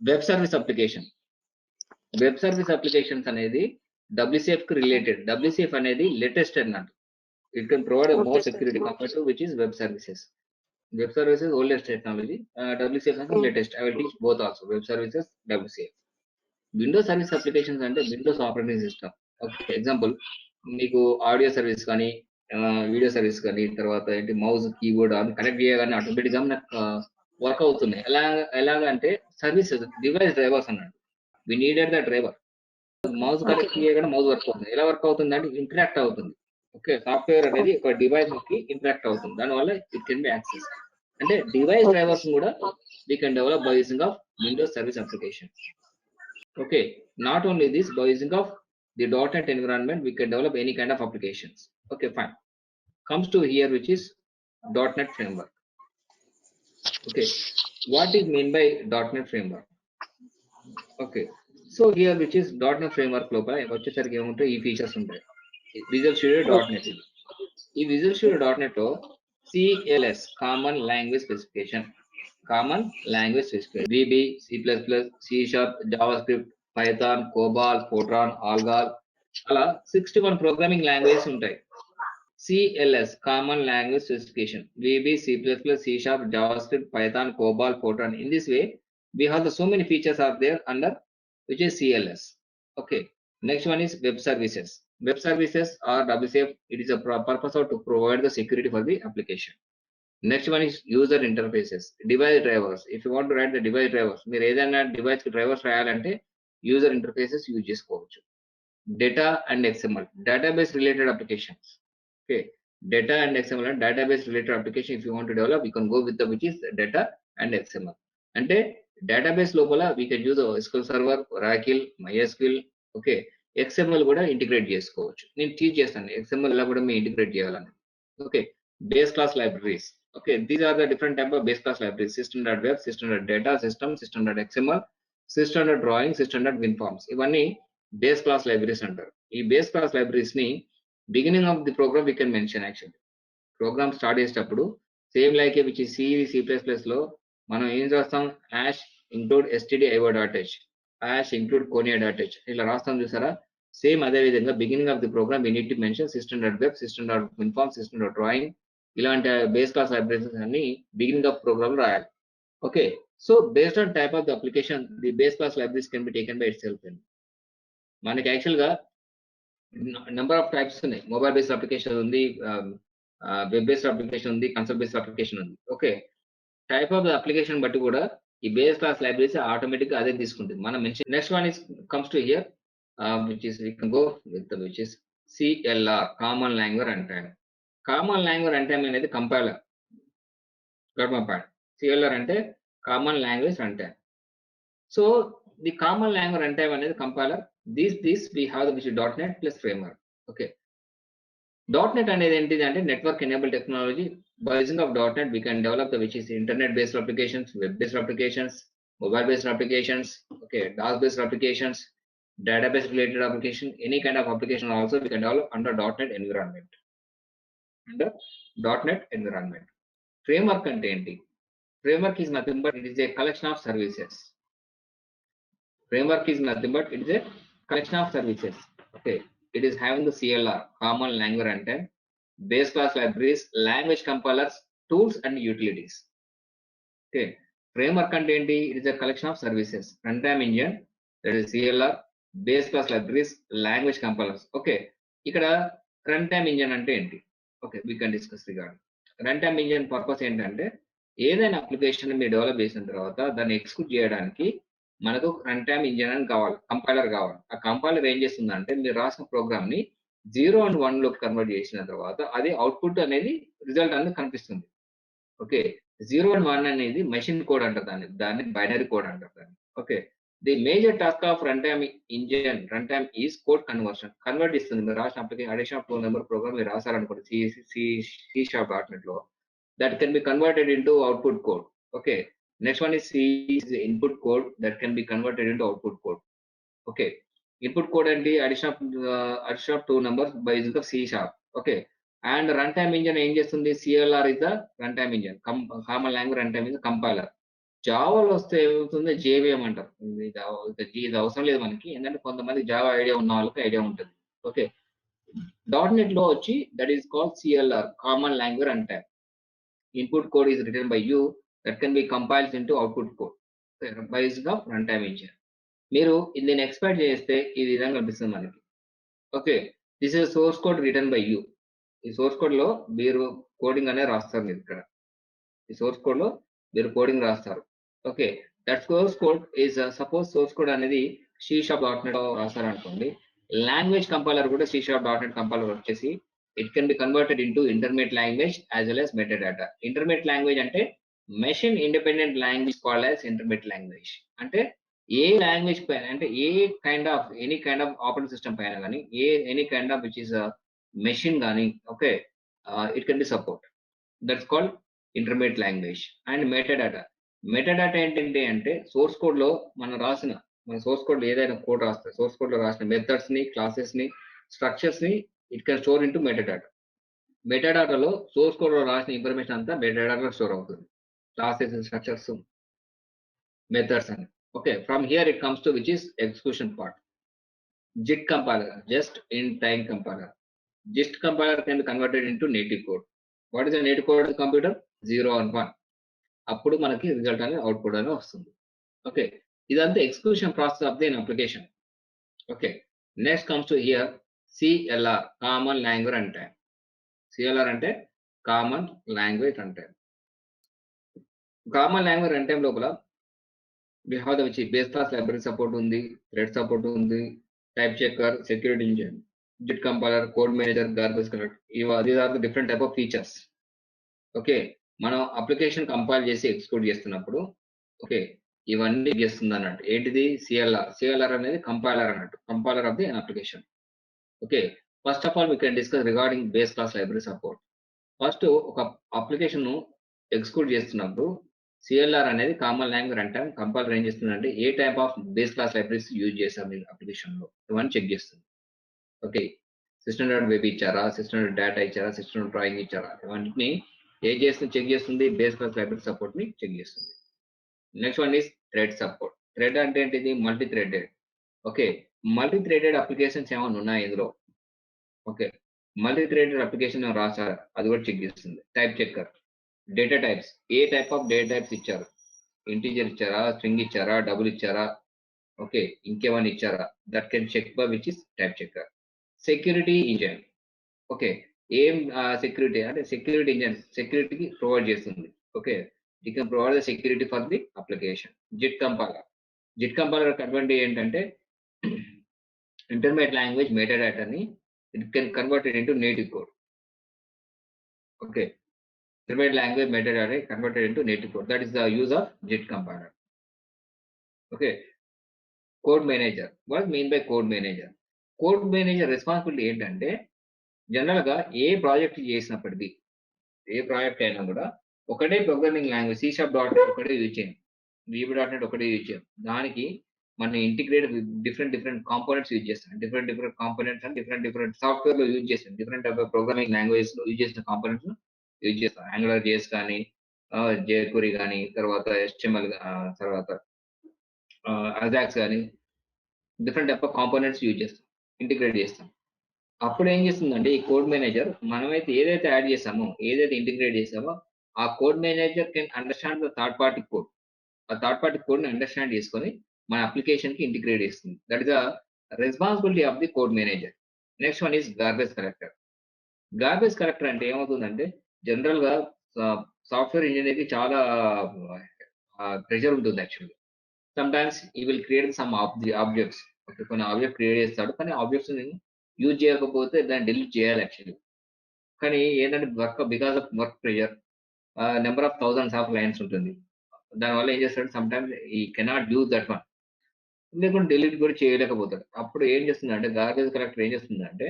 Web service application. Web service applications అనేది WCF కి related. WCF అనేది లేటెస్ట్ అన్నట్టు. It can provide a more security compared to which is web services. Web services oldest technology. WCF is latest. I will teach both also. Web services, WCF. Windows service applications అంటే Windows operating system. Okay, example మీకు audio service కానీ video service కానీ తర్వాత ఏంటి mouse keyboard అని connect చేయగానే ఆటోమేటిక్గా నాకు వర్క్ అవుతున్నాయి. ఎలాగంటే సర్వీసెస్ డివైస్ డ్రైవర్స్ అన్నాడు. We needed the driver. Mouse connect చేయగానే మౌస్ వర్క్ అవుతుంది. ఎలా వర్క్ అవుతుంది అంటే ఇంటరాక్ట్ అవుతుంది. ఓకే, సాఫ్ట్వేర్ అనేది ఒక డివైస్ కి ఇంటరాక్ట్ అవుతుంది. దానివల్ల ఇట్ కెన్ బి యాక్సెస్. అంటే డివైస్ డ్రైవర్స్ కూడా we can develop by using of Windows service application. Okay, not only this, by using of the .NET environment we can develop any kind of applications. Okay, fine. Comes to here which is .NET framework. Okay, what is mean by .NET framework? Okay, so here which is .NET framework లోపల వచ్చేసరికి ఏముంటాయి, ఈ features ఉంటాయి. Visual Studio .NET. ఈ Visual Studio .NET లో CLS common language specification, common language specification, VB, C++, C#, JavaScript, Python, COBOL, Fortran, ALGOL, అలా 61 programming languages ఉంటాయి. CLS common language specification, VB, C++, C#, JavaScript, Python, COBOL, Fortran. In this way, we have so many features are there under which is CLS. Okay, next one is web services. Web services or WCF, it is a purpose of to provide the security for the application. Next one is user interfaces, device drivers. If you want to write the device drivers, మీరు ఏదైనా device కి drivers రాయాలంటే user interfaces use చేసుకోవచ్చు. Data and XML, database related applications. Okay, data and XML and database related application if you want to develop, you can go with the which is data and XML. అంటే database లోపల we can use SQL Server, Oracle, MySQL. Okay, XML కూడా integrate చేసుకోవచ్చు. నేను teach చేస్తాను XML ఎలా కూడా మీరు integrate చేయాలని. Okay, base class libraries. Okay, these are the different type of base class libraries: system.web, system.data, system.xml, system.drawing, system.winforms. ఇవన్నీ base class libraries అంటారు. ఈ బేస్ క్లాస్ లైబ్రరీస్ ని beginning of the program we can mention. Actually program start చేసేటప్పుడు same like which C++ లో మనం ఏం చేస్తాం, hash include stdio.h, hash include konia.h ఇలా రాస్తాం చూసారా. సేమ్ అదే విధంగా beginning of the program we need to mention system.web, system.winforms, system.drawing. ఇలాంటి బేస్ క్లాస్ లైబ్రరీస్ అన్ని బిగినింగ్ ఆఫ్ ప్రోగ్రామ్ రాయాలి. Okay, so based on type of the application the base class libraries can be taken by itself. మనకి యాక్చువల్గా number of types ఉన్నాయి. Mobile based application ఉంది, web based application ఉంది, console based application ఉంది. Okay, type of application బట్టి కూడా ఈ base class libraries ఆటోమేటిక్గా అదే తీసుకుంటుంది. మనం mention. Next one is comes to here which is we can go with which is CLR common language runtime. Common language runtime అనేది compiler. Got my point. CLR అంటే common language runtime. So the common language runtime అనేది compiler. This we have which is .NET plus framework. Okay, .NET అనేది ఏంటిది అంటే network enable technology. By using of .NET we can develop the which is internet based applications, web based applications, mobile based applications, okay, DOS based applications, database related application, any kind of application also we can develop under .NET environment. Under .NET environment. Framework అంటే ఏంటి? Framework is nothing but it is a collection of services. Framework is nothing but it is a collection of services. Okay, it is having the CLR common language runtime, base class libraries, language compilers, tools and utilities. Okay, framework అంటే ఏంటి? It is a collection of services, runtime engine, that is CLR, base class libraries, language compilers. Okay, ఇక్కడ runtime engine అంటే ఏంటి? Okay, we can discuss regarding runtime engine purpose. ఏంటంటే ఏదైనా application మీరు develop చేసిన తర్వాత దాన్ని ఎగ్జిక్యూట్ చేయడానికి మనకు రన్ టైమ్ ఇంజిన్ అని కావాలి, కంపైలర్ కావాలి. ఆ కంపైలర్ ఏం చేస్తుందంటే మీరు రాసిన ప్రోగ్రామ్ ని 0 and 1 లోకి కన్వర్ట్ చేసిన తర్వాత అది అవుట్పుట్ అనేది రిజల్ట్ అనేది కనిపిస్తుంది. ఓకే, 0 and 1 అనేది మెషిన్ కోడ్ అంటారు, దాన్ని బైనరీ కోడ్ అంటారు దాన్ని. Okay, the major task of run time engine run time is code conversion. Convert ఇస్తుంది. మీరు రాసిన application addition of 2 number program మీరు రాసారనుకోండి C#.NET లో, that can be converted into output code. Okay, next one is C is the input code that can be converted into output code. Okay, input code and the addition of 2 numbers by using of C#. Okay, and runtime engine ఏం చేస్తుంది? CLR is the runtime engine. Common language runtime is the compiler. జావాలో వస్తే ఏమవుతుంది JVM అంటారు. ఇది అవసరం లేదు మనకి. ఏంటంటే కొంతమంది జావా ఐడియా ఉన్న వాళ్ళకి ఐడియా ఉంటుంది. ఓకే. .NET లో వచ్చి that is called CLR common language అంటారు. Input code is written by you that can be compiles into output code based of run time ఇచ్చారు. మీరు దీన్ని ఎక్స్పాండ్ చేస్తే ఈ విధంగా కనిపిస్తుంది మనకి. Okay. This is source code written by you. ఈ సోర్స్ కోడ్ లో మీరు కోడింగ్ అనేది రాస్తారు మీరు ఇక్కడ. ఈ సోర్స్ కోడ్ లో మీరు కోడింగ్ రాస్తారు. Okay. That source code is suppose source code అనేది C#.NET లో రాస్తారనుకోండి. లాంగ్వేజ్ కంపైలర్ కూడా C#.NET కంపైలర్ వచ్చేసి it can be converted into intermediate language as well as metadata. Intermediate language అంటే machine independent language called as intermediate language. అంటే ఏ language పైన అంటే ఏ kind of any kind of operating system పైన కానీ any kind of which is machine కానీ okay it can be support. That's called intermediate language. And metadata. Metadata ఏంటంటే అంటే సోర్స్ కోడ్ లో మన సోర్స్ కోడ్ లో ఏదైనా కోడ్ రాస్తే సోర్స్ కోడ్ లో రాసిన మెథడ్స్ ని క్లాసెస్ ని స్ట్రక్చర్స్ ని it can store into metadata. మెటాడాటాలో సోర్స్ కోడ్ లో రాసిన ఇన్ఫర్మేషన్ అంతా మెటాడాటాలో స్టోర్ అవుతుంది. క్లాసెస్ స్ట్రక్చర్స్ మెథడ్స్ అని. Okay. From here it comes to which is execution part. JIT compiler, just in time compiler. JIT compiler can be converted into native code. What is the native code of the computer? 0 and 1. అప్పుడు మనకి result అనేది output అనేది వస్తుంది. Okay. ఇదంతా execution process of the application. Okay. Next comes to here CLR common language అంటే. CLR అంటే common language అంటే. Common language అంటే లోపల we have the which base class library support ఉంది, thread support ఉంది, type checker, security engine, JIT compiler, code manager, garbage collector. These are the different type of features. Okay. మనం application compile చేసి execute చేస్తున్నప్పుడు okay ఇవన్నీ చేస్తుంది అన్నట్టు. ఏంటిది CLR అనేది కంపైలర్ అన్నట్టు. Compiler of the application. Okay. First of all we can discuss regarding base class library support. First ఒక అప్లికేషన్ ఎగ్జిక్యూట్ చేస్తున్నప్పుడు సిఎల్ఆర్ అనేది కామన్ లాంగ్వేజ్ అంటాం. కంపైలర్ ఏం చేస్తుందంటే ఏ type of base class libraries use చేస్తాం మీరు అప్లికేషన్ లో ఇవన్నీ చెక్ చేస్తుంది. ఓకే. సిస్టమ్ డాట్ వెబ్ ఇచ్చారా, సిస్టమ్ డాట్ డేటా ఇచ్చారా, సిస్టమ్ డ్రాయింగ్ ఇచ్చారా, ఇవన్నీ ఏం చేస్తుంది చెక్ చేస్తుంది. బేస్ క్లాస్ లైబ్రరీ సపోర్ట్ ని చెక్ చేస్తుంది. Next one is thread support. Thread అంటే ఏంటిది? Multi threaded. Okay. Multi threaded applications ఏమైనా ఉన్నాయి ఇందులో. ఓకే. మల్టీ థ్రెడెడ్ అప్లికేషన్ రాసారా అది కూడా చెక్ చేస్తుంది. Type checker. డేటా టైప్స్ ఏ టైప్ ఆఫ్ డేటా టైప్స్ ఇచ్చారు, ఇంటీజర్ ఇచ్చారా, స్ట్రింగ్ ఇచ్చారా, డబుల్ ఇచ్చారా, ఓకే ఇంకేమైనా ఇచ్చారా, that can check by which is type checker. Security engine. Okay. ఏం సెక్యూరిటీ అంటే సెక్యూరిటీ ఇంజన్ సెక్యూరిటీకి ప్రొవైడ్ చేస్తుంది. Okay. You can provide the security for the application. JIT compiler. JIT compiler advantage ఏంటంటే intermediate language మెటాడాటాని it can converted into native code. Okay. Intermediate language metadata converted into native code. That is the use of JIT compiler. Okay. Code manager. What mean by code manager? Code manager responsibility ఏంటంటే general గా ఏ project చేసినప్పటికీ ఏ project అయినా కూడా ఒకటే programming language C#.NET ఒకటే use చేయం, VB.NET ఒకటే use చేయం. దానికి మనం ఇంటిగ్రేట్ డిఫరెంట్ కాంపోనెంట్స్ యూజ్ చేస్తాం. Different components and different software లో యూజ్ చేస్తాం. Different type of programming language లో యూజ్ చేసిన కాంపోనెంట్స్ యూజ్ చేస్తాం. యాంగులర్ జేఎస్ కానీ జేక్వరీ కానీ తర్వాత HTML తర్వాత అజాక్స్ కానీ different type of components use చేస్తాం, ఇంటిగ్రేట్ చేస్తాం. అప్పుడు ఏం చేస్తుందంటే ఈ కోడ్ మేనేజర్ మనమైతే ఏదైతే యాడ్ చేసామో ఏదైతే ఇంటిగ్రేట్ చేసామో ఆ code manager can understand the third party code. ఆ థర్డ్ పార్టీ కోడ్ ని అండర్స్టాండ్ చేసుకొని మన అప్లికేషన్ కి ఇంటిగ్రేట్ చేస్తుంది. That is the responsibility of the code manager. Next one is garbage collector. Garbage collector అంటే ఏమవుతుందంటే జనరల్ గా సాఫ్ట్వేర్ ఇంజనీర్ కి చాలా ప్రెషర్ ఉంటుంది యాక్చువల్గా. సమ్ టైమ్స్ ఈ will create some objects. Okay. కొన్ని ఆబ్జెక్ట్ క్రియేట్ చేస్తాడు కానీ ఆబ్జెక్ట్స్ యూజ్ చేయకపోతే దాన్ని డిలీట్ చేయాలి యాక్చువల్లీ. కానీ ఏంటంటే because of work pressure number of thousands of lines ఉంటుంది. దానివల్ల ఏం చేస్తాడు సమ్ టైమ్స్ ఈ కెనాట్ యూజ్ దట్ వన్, లేకుంటే డిలీట్ కూడా చేయలేకపోతాడు. అప్పుడు ఏం చేస్తుందంటే గార్బేజ్ కలెక్టర్ ఏం చేస్తుందంటే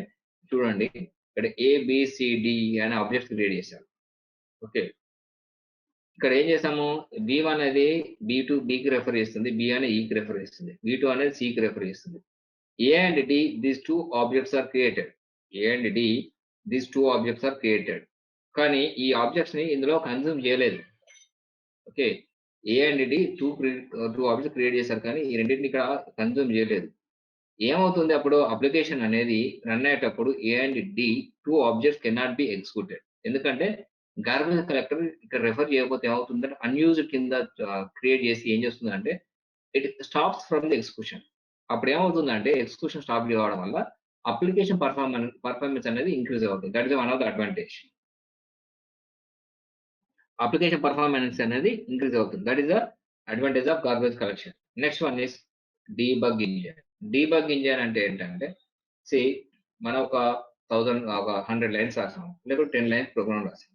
చూడండి ఇక్కడ ABCD అనే ఆబ్జెక్ట్స్ క్రియేట్ చేశారు. ఓకే. ఇక్కడ ఏం చేసాము B1 అనేది B2 Bకి రెఫర్ చేస్తుంది, B అనేది Eకి రెఫర్ చేస్తుంది, B2 అనేది Cకి రెఫర్ చేస్తుంది. A and D these two objects are created. A and D these two objects are created. కానీ ఈ ఆబ్జెక్ట్స్ ని ఇందులో కన్జ్యూమ్ చేయలేదు. Okay. A and D two object create చేశారు కానీ ఈ రెండింటిని ఇక్కడ కన్జ్యూమ్ చేయలేదు. ఏమవుతుంది అప్పుడు అప్లికేషన్ అనేది రన్ అయ్యేటప్పుడు A and D two objects cannot be executed. ఎందుకంటే గార్బేజ్ కలెక్టర్ ఇక్కడ రెఫర్ చేయకపోతే ఏమవుతుందంటే అన్యూజ్డ్ కింద క్రియేట్ చేసి ఏం చేస్తుందంటే it stops from the execution. అప్పుడు ఏమవుతుందంటే ఎగ్జిక్యూషన్ స్టాప్ చేయడం వల్ల అప్లికేషన్ పర్ఫార్మెన్స్ అనేది ఇంక్రీజ్ అవుతుంది. That is one of the advantage. Application performance అనేది ఇంక్రీజ్ అవుతుంది. That is the advantage of garbage collection. Next one is debug engine. Debug engine అంటే ఏంటంటే సి మనం ఒక 100 లైన్స్ రాసాం, లేకపోతే 10 లైన్స్ ప్రోగ్రామ్ రాసాం.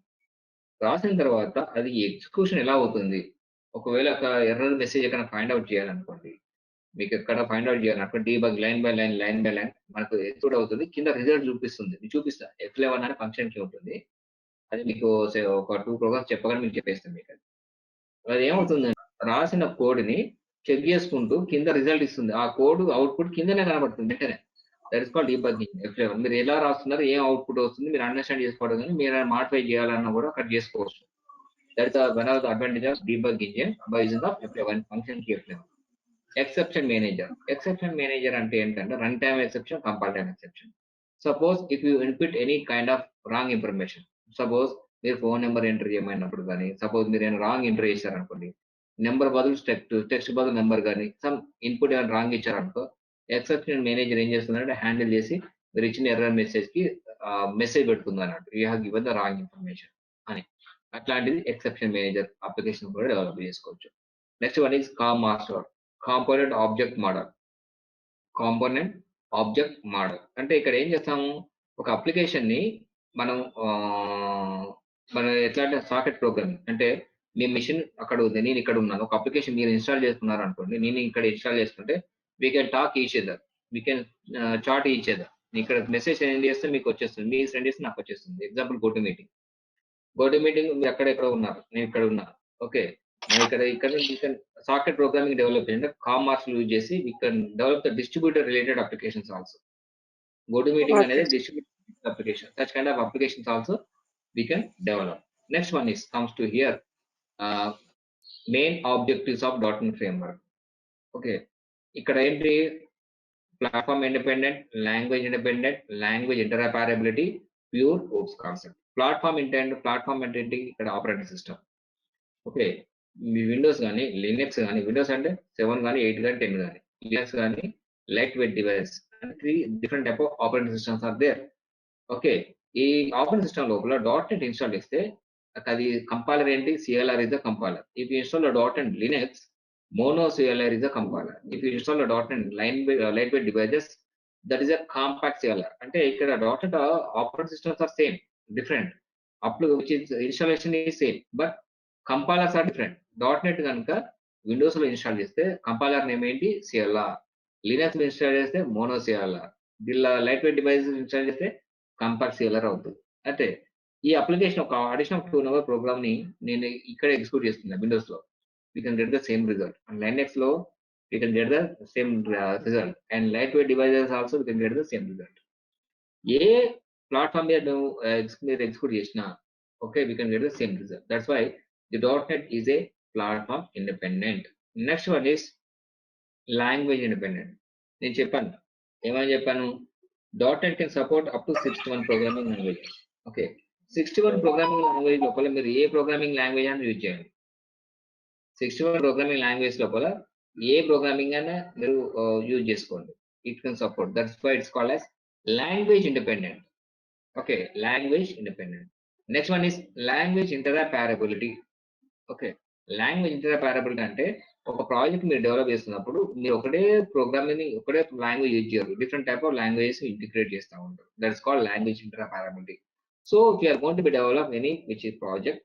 రాసిన తర్వాత అది ఎగ్జిక్యూషన్ ఎలా అవుతుంది? ఒకవేళ ఒక ఎర్రర్ మెసేజ్ ఎక్కడ ఫైండ్ అవుట్ చేయాలనుకోండి, మీకు ఎక్కడ ఫైండ్ అవుట్ చేయాలనుకో debug line by line, line by line మనకు ఎగ్జిక్యూట్ అవుతుంది. కింద రిజల్ట్ చూపిస్తుంది. మీకు చూపిస్తా. F11 అనే ఫంక్షన్ కి ఉంటుంది. అది మీకు ఒక 2 ప్రోగ్రామ్స్ చెప్పగానే మీకు చెప్పేస్తాను మీకు అది. అది ఏమవుతుందంటే రాసిన కోడ్‌ని చెక్ చేసుకుంటూ కింద రిజల్ట్ ఇస్తుంది. ఆ కోడ్ అవుట్‌పుట్ కిందనే కనబడుతుంది వెంటనే. That is called debugging. F11 మీరు ఎలా రాస్తున్నారు, ఏం అవుట్‌పుట్ వస్తుంది మీరు అండర్‌స్టాండ్ చేసుకోవడం గాని, మీరు మోడిఫై చేయాలన్నా కూడా అక్కడ చేసుకోవచ్చు. That is one of the advantage of debug engine by using of F11 function key F11. Exception manager. Exception manager అంటే ఏంటంటే run time exception, compile time exception. Suppose if you input any kind of wrong information. Suppose మీరు phone number enter చేయమన్నప్పుడు కానీ, suppose మీరు ఏమైనా wrong enter చేశారనుకోండి, number బదులు text బదులు నెంబర్ కానీ సమ్ ఇన్పుట్ ఏమైనా రాంగ్ ఇచ్చారనుకో, ఎక్సెప్షన్ మేనేజర్ ఏం చేస్తుందంటే హ్యాండిల్ చేసి మీరు ఇచ్చిన ఎర్రర్ మెసేజ్ కి మెసేజ్ పెడుతుంది అన్నట్టు you have given the wrong information అని. అట్లాంటిది ఎక్సెప్షన్ మేనేజర్ అప్లికేషన్ కూడా డెవలప్ చేసుకోవచ్చు. Next one is COM master. Component object model. Component object model అంటే ఇక్కడ ఏం చేస్తాము, ఒక అప్లికేషన్ ని మనం మనం ఎట్లా అంటే సాకెట్ ప్రోగ్రామింగ్ అంటే మీ మిషన్ అక్కడ ఉంది, నేను ఇక్కడ ఉన్నాను. ఒక అప్లికేషన్ మీరు ఇన్స్టాల్ చేసుకున్నారు అనుకోండి, నేను ఇక్కడ ఇన్స్టాల్ చేసుకుంటే we can talk each other, we can chat each other. ఇక్కడ మెసేజ్ సెండ్ చేస్తే మీకు వచ్చేస్తుంది, మీరు సెండ్ చేస్తే నాకు వచ్చేస్తుంది. Example go to meeting. Go to meeting మీరు ఎక్కడెక్కడ ఉన్నారు, నేను ఇక్కడ ఉన్నా. ఓకే, మనం ఇక్కడ సాకెట్ ప్రోగ్రామింగ్ డెవలప్ అంటే కామ్ మార్క్స్ యూజ్ చేసి we can develop the distributor related applications also. Go to meeting అనేది Okay. Distributor application. Such kind of applications also we can develop. Next one is comes to here main objectives of .NET framework. Okay, ఇక్కడ ఏంటి, platform independent, language independent, language interoperability, pure OOPs concept. Platform అంటే ఏంటి, ఇక్కడ operating system. Okay, మీ Windows కానీ Linux కానీ, Windows అంటే 7 కానీ 8 కానీ 10 కానీ, లినక్స్ కానీ లైట్ వెయిట్ డివైస్ అంటే 3 different type of operating systems are there. Okay, ఈ ఆపరేటింగ్ సిస్టమ్ లోపల .NET ఇన్స్టాల్ చేస్తే అది కంపైలర్ ఏంటి, CLR is the compiler. If you install .NET Linux, Mono CLR is the compiler. If you install .NET lightweight devices, that is a compact CLR. అంటే ఇక్కడ .NET operating systems are same, different అప్పుడు which is installation is same but compilers are different. .NET కనుక Windows లో install చేస్తే compiler name ఏంటి, CLR. Linux install చేస్తే mono CLR. దీనిలో light weight device install చేస్తే కంపాక్ట్ CLR అవుతుంది. అయితే ఈ అప్లికేషన్ ఒక అడిషనల్ 2 నెంబర్ ప్రోగ్రామ్ ని నేను ఇక్కడ ఎగ్జిక్యూట్ చేస్తున్నా విండోస్ లో, we can get the same result. And Linux లో we can get the same result. And lightweight devices also we can get the same result. ఏ platform మీద నువ్వు మీరు ఎగ్జిక్యూట్ చేసినా okay, we can get the same result. That's why the .NET is a platform independent. Next one is language independent. నేను చెప్పాను, ఏమని చెప్పాను, .NET can support up to 61 programming languages. Okay, 61 programming language లోపల మీరు ఏ programming language అని use చేయండి. 61 programming language లోపల ఏ programming అయినా మీరు యూజ్ చేసుకోండి. It can support. That's why it's called as language independent. Okay, language independent. Next one is language interoperability. Okay, language interoperability అంటే ఒక ప్రాజెక్ట్ మీరు డెవలప్ చేస్తున్నప్పుడు మీరు ఒకటే ప్రోగ్రామింగ్ ఒకటే లాంగ్వేజ్ యూజ్ చేయరు, different type of languages integrate చేస్తూ ఉంటారు. That's called language interoperability. So if you are going to be develop any which is project,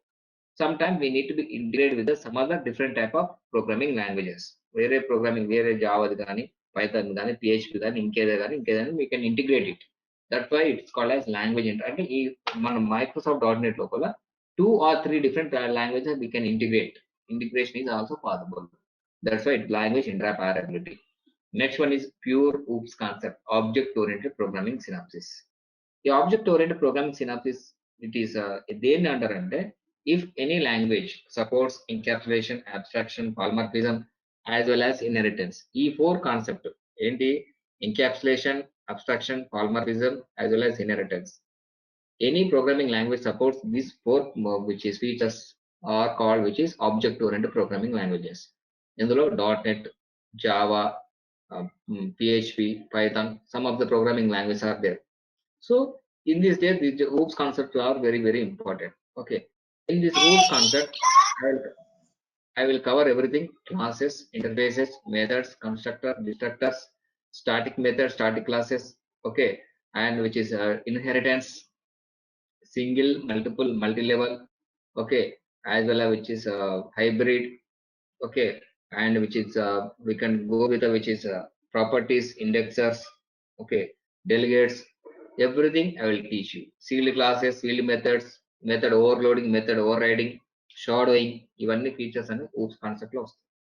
sometimes we need to be integrated with some other different type of programming languages. వేరే programming వేరే జావాది కానీ, Python కానీ, PHP కానీ, ఇంకేదైనా we can integrate it. That's why it's called as language అంటే ఈ మన Microsoft .NET లోపల 2 or 3 different languages we can integrate. Integration is also possible. That's why it's language interoperability. Next one is pure OOPS concept, object oriented programming synopsis. ఈ object oriented programming synopsis it is దేన్ని అంటారంటే if any language supports encapsulation, abstraction, polymorphism, as well as inheritance. ఈ four concept ఏంటి? encapsulation, abstraction, polymorphism, as well as inheritance. Any programming language supports these four which is features are called which is object oriented programming languages. ఇందులో .NET, Java, PHP, Python, some of the programming languages are there. So in this day, the OOPS concepts are very, very important. Okay. In this OOPS concept, I will cover everything: classes, interfaces, methods, constructor, destructors, static methods, static classes. Okay. And which is inheritance, single, multiple, multi-level. Okay. As well as which is hybrid. Okay. And which is we can go with which is properties, indexers. Okay. Delegates, everything I will teach you. Sealed classes, sealed methods, method overloading, method overriding, shadowing, ఇవన్నీ features అని OOPS concept లో వస్తాయి.